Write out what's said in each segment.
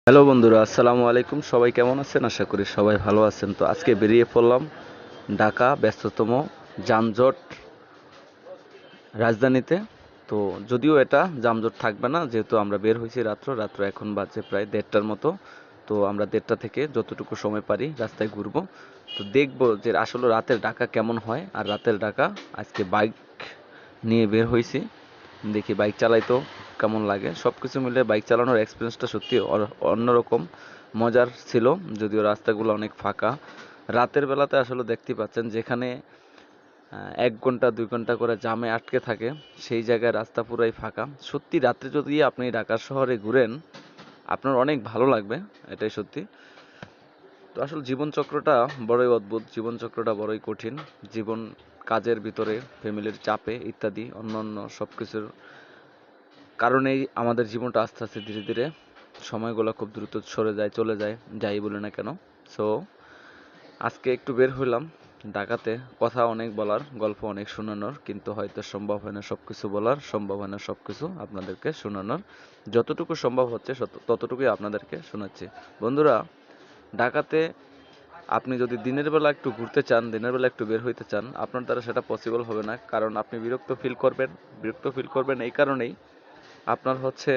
Hello বন্ধুরা, আসসালামু আলাইকুম। সবাই কেমন আছেন? আশা করি সবাই ভালো আছেন। তো আজকে বেরিয়ে পড়লাম ঢাকা ব্যস্ততম যানজট রাজধানীতে। তো যদিও এটা যানজট থাকবে না, যেহেতু আমরা বের হয়েছি রাত্র এখন বাজে প্রায় 1:30টার মতো। তো আমরা 1:30 থেকে যতটুকু সময় পারি রাস্তায় ঘুরবো। তো দেখবো যে আসলে রাতের ঢাকা কেমন হয়। আর রাতের ঢাকা আজকে বাইক নিয়ে বের হয়েছি, দেখি বাইক চালাইতো কেমন লাগে। সব কিছু মিলে বাইক চালানোর এক্সপিরিয়েন্সটা সত্যি অন্যরকম মজার ছিল, যদিও রাস্তাগুলো অনেক ফাঁকা। রাতের বেলাতে আসলে দেখতে পাচ্ছেন যেখানে 1 ঘন্টা 2 ঘন্টা করে জামে আটকে থাকে, সেই জায়গায় রাস্তা পুরাই ফাঁকা। সত্যি রাত্রে যদি আপনি ঢাকা শহরে ঘুরেন, আপনার অনেক ভালো লাগবে, এটাই সত্যি। তো আসলে জীবনচক্রটা বড়ই অদ্ভুত, জীবনচক্রটা বড়ই কঠিন। জীবন কাজের ভিতরে, ফ্যামিলির চাপে ইত্যাদি অন্যান্য সব কিছুর কারণেই আমাদের জীবনটা আস্তে আস্তে ধীরে ধীরে সময়গুলো খুব দ্রুত সরে যায়, চলে যায়, যাই বলি না কেন। সো আজকে একটু বের হইলাম ঢাকাতে। কথা অনেক বলার, গল্প অনেক শোনানোর, কিন্তু হয়তো সম্ভব হয় না সবকিছু বলার, সম্ভব হয় না সবকিছু আপনাদেরকে শোনানোর। যতটুকু সম্ভব হচ্ছে ততটুকুই আপনাদেরকে শোনাচ্ছি। বন্ধুরা, ঢাকাতে আপনি যদি দিনের বেলা একটু ঘুরতে চান, দিনের বেলা একটু বের হইতে চান, আপনার দ্বারা সেটা পসিবল হবে না। কারণ আপনি বিরক্ত ফিল করবেন এই কারণেই, আপনার হচ্ছে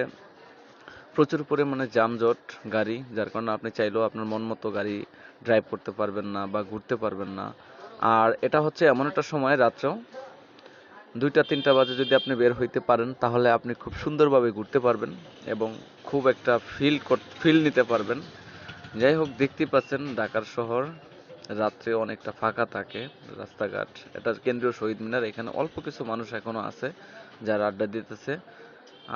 প্রচুর পরিমাণে যানজট, গাড়ি, যার কারণে আপনি চাইলেও আপনার মন মতো গাড়ি ড্রাইভ করতে পারবেন না বা ঘুরতে পারবেন না। আর এটা হচ্ছে এমন একটা সময়, রাত্রেও 2টা 3টা বাজে যদি আপনি বের হইতে পারেন, তাহলে আপনি খুব সুন্দরভাবে ঘুরতে পারবেন এবং খুব একটা ফিল নিতে পারবেন। যাই হোক, দেখতেই পাচ্ছেন ঢাকার শহর রাত্রে অনেকটা ফাঁকা থাকে রাস্তাঘাট। এটা কেন্দ্রীয় শহীদ মিনার, এখানে অল্প কিছু মানুষ এখনো আছে যারা আড্ডা দিতেছে।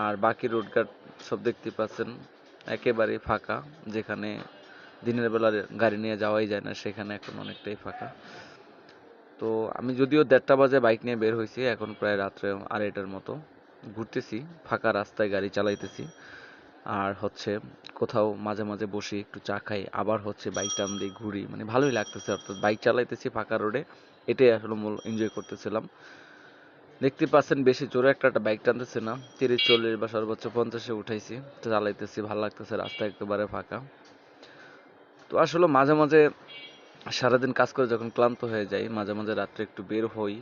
আর বাকি রোডঘাট সব দেখতে পাচ্ছেন একেবারেই ফাঁকা, যেখানে দিনের বেলা গাড়ি নিয়ে যাওয়াই যায় না, সেখানে এখন অনেকটাই ফাঁকা। তো আমি যদিও 1:30 বাজে বাইক নিয়ে বের হয়েছি, এখন প্রায় রাত্রে 2:30টার মতো। ঘুরতেছি, ফাঁকা রাস্তায় গাড়ি চালাইতেছি। আর হচ্ছে কোথাও মাঝে মাঝে বসি, একটু চা খাই, আবার হচ্ছে বাইক টান দিই, ঘুরি, মানে ভালোই লাগতেছে। অর্থাৎ বাইক চালাইতেছি ফাঁকা রোডে, এটাই আসলে মূল এনজয় করতেছিলাম। দেখতে পাচ্ছেন বেশি জোরে একটা বাইক টানতেছে না, 30 40 বা সর্বোচ্চ 50-এ উঠাইছি, চালাইতেছি, ভালো লাগতেছে, রাস্তা একেবারে ফাঁকা। তো আসলে মাঝে মাঝে সারাদিন কাজ করে যখন ক্লান্ত হয়ে যাই, মাঝে মাঝে রাত্রে একটু বের হই,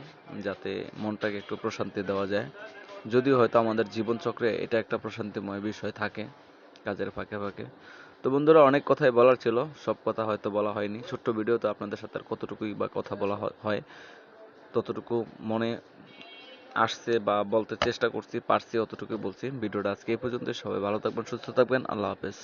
যাতে মনটাকে একটু প্রশান্তি দেওয়া যায়। যদিও হয়তো আমাদের জীবনচক্রে এটা একটা প্রশান্তিময় বিষয় থাকে, কাজের ফাঁকে ফাঁকে। তো বন্ধুরা, অনেক কথাই বলার ছিল, সব কথা হয়তো বলা হয়নি। ছোট্ট ভিডিও তো আপনাদের সাথে আর কতটুকুই বা কথা বলা হয়, ততটুকু মনে আসছে বা বলতে চেষ্টা করছি, পারছি অতটুকুই বলছি। ভিডিওটা আজকে এই পর্যন্ত। সবাই ভালো থাকবেন, সুস্থ থাকবেন, আল্লাহ হাফেজ।